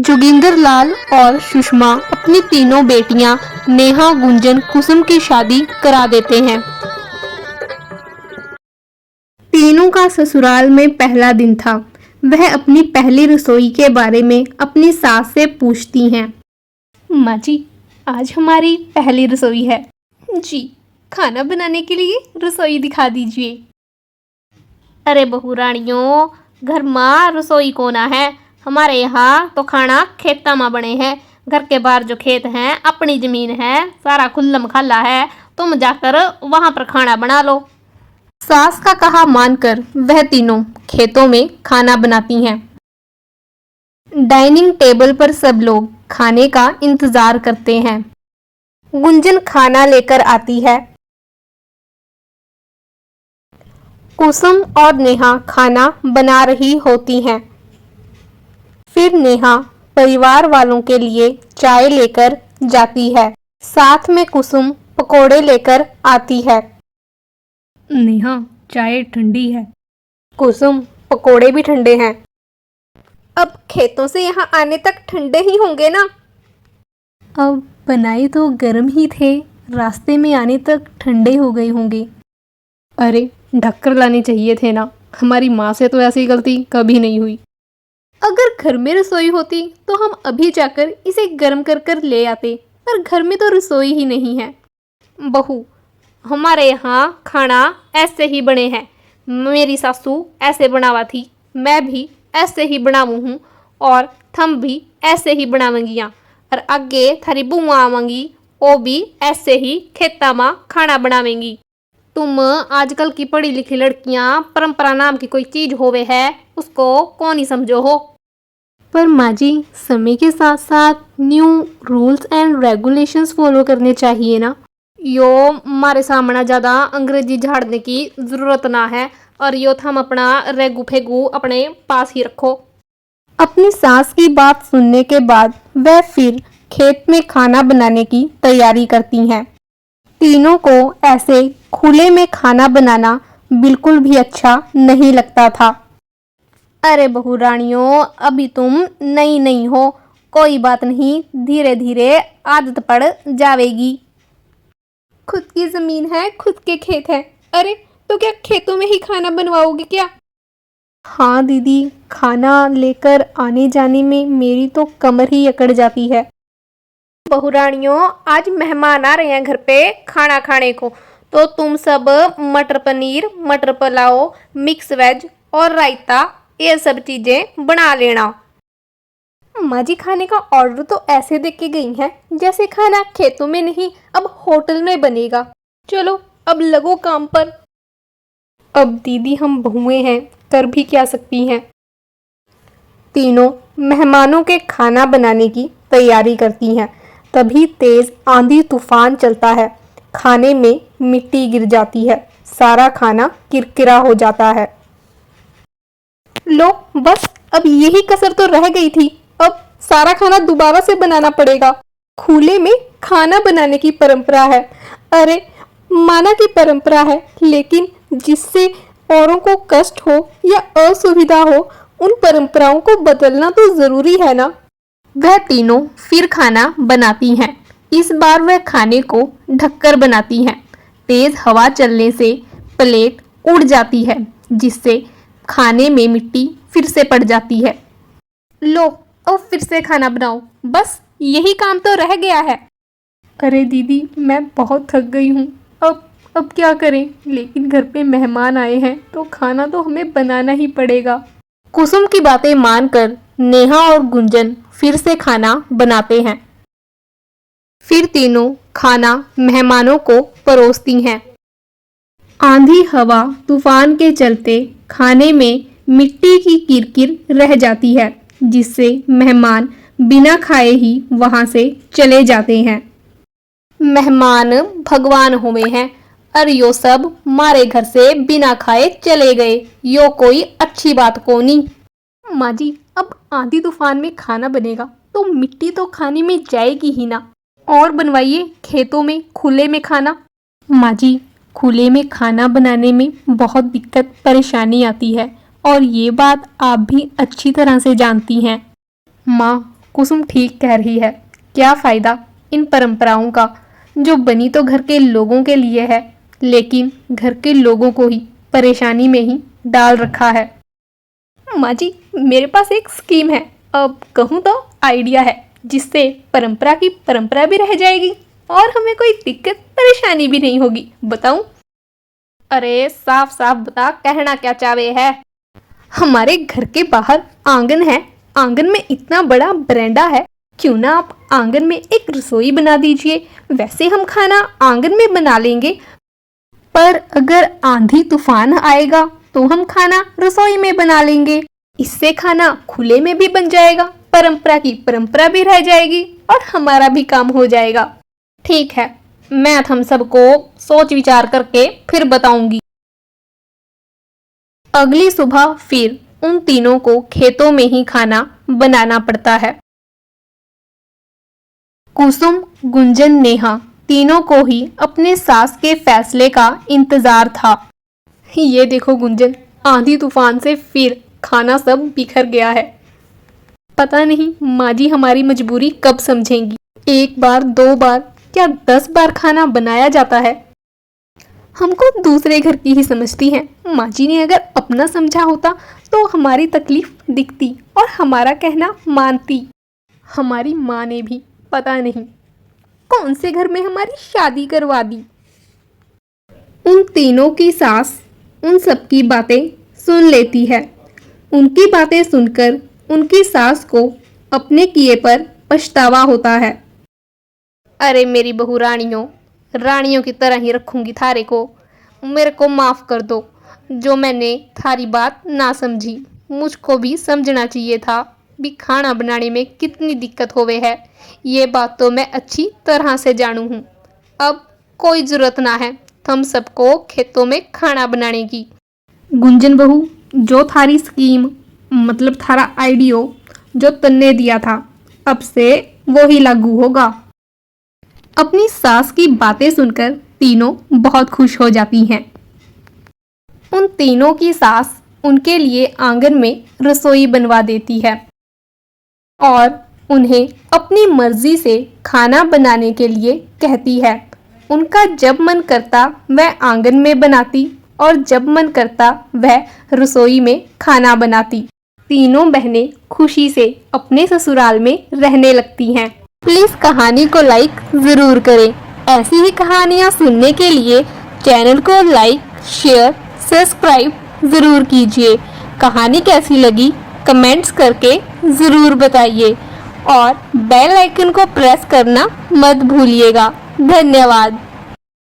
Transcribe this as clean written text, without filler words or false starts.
जोगिंदर लाल और सुषमा अपनी तीनों बेटियां नेहा, गुंजन, कुसुम की शादी करा देते हैं। तीनों का ससुराल में पहला दिन था। वह अपनी पहली रसोई के बारे में अपनी सास से पूछती हैं। माँ जी, आज हमारी पहली रसोई है। जी, खाना बनाने के लिए रसोई दिखा दीजिए। अरे बहू रानियों, घर माँ रसोई कोना है। हमारे यहाँ तो खाना खेता माँ बने हैं। घर के बाहर जो खेत हैं अपनी जमीन है, सारा खुल्लम खल्ला है। तुम जाकर वहाँ पर खाना बना लो। सास का कहा मानकर वह तीनों खेतों में खाना बनाती हैं। डाइनिंग टेबल पर सब लोग खाने का इंतजार करते हैं। गुंजन खाना लेकर आती है। कुसुम और नेहा खाना बना रही होती हैं। फिर नेहा परिवार वालों के लिए चाय लेकर जाती है। साथ में कुसुम पकोड़े लेकर आती है। नेहा, चाय ठंडी है। कुसुम, पकोड़े भी ठंडे हैं। अब खेतों से यहाँ आने तक ठंडे ही होंगे ना? अब बनाए तो गर्म ही थे, रास्ते में आने तक ठंडे हो गए होंगे। अरे ढककर लाने चाहिए थे ना, हमारी माँ से तो ऐसी गलती कभी नहीं हुई। अगर घर में रसोई होती तो हम अभी जाकर इसे गर्म कर कर ले आते, पर घर में तो रसोई ही नहीं है। बहू, हमारे यहाँ खाना ऐसे ही बने हैं। मेरी सासू ऐसे बनावा थी, मैं भी ऐसे ही बनाऊँ हूँ और थम भी ऐसे ही बनावेंगी। और आगे थारी बुआ आवेंगी, वो भी ऐसे ही खेता माँ खाना बनावेंगी। तुम आजकल की पढ़ी लिखी लड़कियां परंपरा नाम की कोई चीज होवे है, उसको कौन ही समझो हो। पर माँ जी, समय के साथ साथ new rules and regulations follow करने चाहिए ना। यो हमारे सामने ज़्यादा अंग्रेजी झाड़ने की ज़रूरत ना है, और यो थम अपना रेगू फेगू अपने पास ही रखो। अपनी सास की बात सुनने के बाद वह फिर खेत में खाना बनाने की तैयारी करती हैं। तीनों को ऐसे खुले में खाना बनाना बिल्कुल भी अच्छा नहीं लगता था। अरे बहू रानियों, अभी तुम नई नई हो, कोई बात नहीं, धीरे धीरे आदत पड़ जाएगी। खुद की जमीन है, खुद के खेत है। अरे तो क्या खेतों में ही खाना बनवाओगे क्या? हाँ दीदी, खाना लेकर आने जाने में मेरी तो कमर ही अकड़ जाती है। बहुरानियों, आज मेहमान आ रहे हैं घर पे खाना खाने को, तो तुम सब मटर पनीर, मटर पुलाव, मिक्स वेज और रायता, ये सब चीजें बना लेना। माँ जी, खाने का ऑर्डर तो ऐसे देके के गई हैं जैसे खाना खेतों में नहीं, अब होटल में बनेगा। चलो अब लगो काम पर। अब दीदी हम बहुएं हैं, कर भी क्या सकती हैं। तीनों मेहमानों के खाना बनाने की तैयारी करती हैं। तभी तेज आंधी तूफान चलता है। खाने में मिट्टी गिर जाती है, सारा खाना किरकिरा हो जाता है। लो बस, अब यही कसर तो रह गई थी। अब सारा खाना दोबारा से बनाना पड़ेगा। खुले में खाना बनाने की परंपरा है। अरे माना की परंपरा है, लेकिन जिससे औरों को कष्ट हो या असुविधा हो, उन परंपराओं को बदलना तो जरूरी है ना। वह तीनों फिर खाना बनाती हैं। इस बार वह खाने को ढककर बनाती हैं। तेज हवा चलने से प्लेट उड़ जाती है, जिससे खाने में मिट्टी फिर से पड़ जाती है। लो अब फिर से खाना बनाओ, बस यही काम तो रह गया है। अरे दीदी, मैं बहुत थक गई हूँ। अब क्या करें, लेकिन घर पे मेहमान आए हैं तो खाना तो हमें बनाना ही पड़ेगा। कुसुम की बातें मानकर नेहा और गुंजन फिर से खाना बनाते हैं। फिर तीनों खाना मेहमानों को परोसती हैं। आंधी हवा तूफान के चलते खाने में मिट्टी की किरकिर रह जाती है, जिससे मेहमान बिना खाए ही वहां से चले जाते हैं। मेहमान भगवान हुए हैं, और यो सब मारे घर से बिना खाए चले गए, यो कोई अच्छी बात को नहीं। माँ जी, अब आंधी तूफान में खाना बनेगा तो मिट्टी तो खाने में जाएगी ही ना। और बनवाइए खेतों में खुले में खाना। माँ जी, खुले में खाना बनाने में बहुत दिक्कत परेशानी आती है, और ये बात आप भी अच्छी तरह से जानती हैं। माँ, कुसुम ठीक कह रही है। क्या फायदा इन परंपराओं का, जो बनी तो घर के लोगों के लिए है, लेकिन घर के लोगों को ही परेशानी में ही डाल रखा है। माँ जी, मेरे पास एक स्कीम है, अब कहूँ तो आइडिया है, जिससे परंपरा की परंपरा भी रह जाएगी और हमें कोई दिक्कत परेशानी भी नहीं होगी। बताऊं? अरे साफ साफ बता, कहना क्या चाहे है। हमारे घर के बाहर आंगन है, आंगन में इतना बड़ा बरामदा है, क्यों ना आप आंगन में एक रसोई बना दीजिए। वैसे हम खाना आंगन में बना लेंगे, पर अगर आंधी तूफान आएगा तो हम खाना रसोई में बना लेंगे। इससे खाना खुले में भी बन जाएगा, परंपरा की परंपरा भी रह जाएगी और हमारा भी काम हो जाएगा। ठीक है, मैं हम सबको सोच विचार करके फिर बताऊंगी। अगली सुबह फिर उन तीनों को खेतों में ही खाना बनाना पड़ता है। कुसुम, गुंजन, नेहा तीनों को ही अपने सास के फैसले का इंतजार था। ये देखो गुंजन, आंधी तूफान से फिर खाना सब बिखर गया है। पता नहीं माँ जी हमारी मजबूरी कब समझेंगी। एक बार, दो बार, क्या 10 बार खाना बनाया जाता है। हमको दूसरे घर की ही समझती हैं। माँ जी ने अगर अपना समझा होता तो हमारी तकलीफ दिखती और हमारा कहना मानती। हमारी माँ ने भी पता नहीं कौन से घर में हमारी शादी करवा दी। उन तीनों की सास उन सबकी बातें सुन लेती है। उनकी बातें सुनकर उनकी सास को अपने किए पर पछतावा होता है। अरे मेरी बहू रानियों, रानियों की तरह ही रखूंगी थारे को। मेरे को माफ़ कर दो जो मैंने थारी बात ना समझी। मुझको भी समझना चाहिए था भी खाना बनाने में कितनी दिक्कत होवे है। ये बात तो मैं अच्छी तरह से जानू हूँ। अब कोई ज़रूरत ना है हम सबको खेतों में खाना बनाने की। गुंजन बहू, जो थारी स्कीम मतलब थारा आइडियो जो तन्ने दिया था, अब से वो ही लागू होगा। अपनी सास की बातें सुनकर तीनों बहुत खुश हो जाती हैं। उन तीनों की सास उनके लिए आंगन में रसोई बनवा देती है और उन्हें अपनी मर्जी से खाना बनाने के लिए कहती है। उनका जब मन करता वह आंगन में बनाती और जब मन करता वह रसोई में खाना बनाती। तीनों बहनें खुशी से अपने ससुराल में रहने लगती हैं। प्लीज़ कहानी को लाइक ज़रूर करें। ऐसी ही कहानियाँ सुनने के लिए चैनल को लाइक, शेयर, सब्सक्राइब ज़रूर कीजिए। कहानी कैसी लगी कमेंट्स करके ज़रूर बताइए और बेल आइकन को प्रेस करना मत भूलिएगा। धन्यवाद।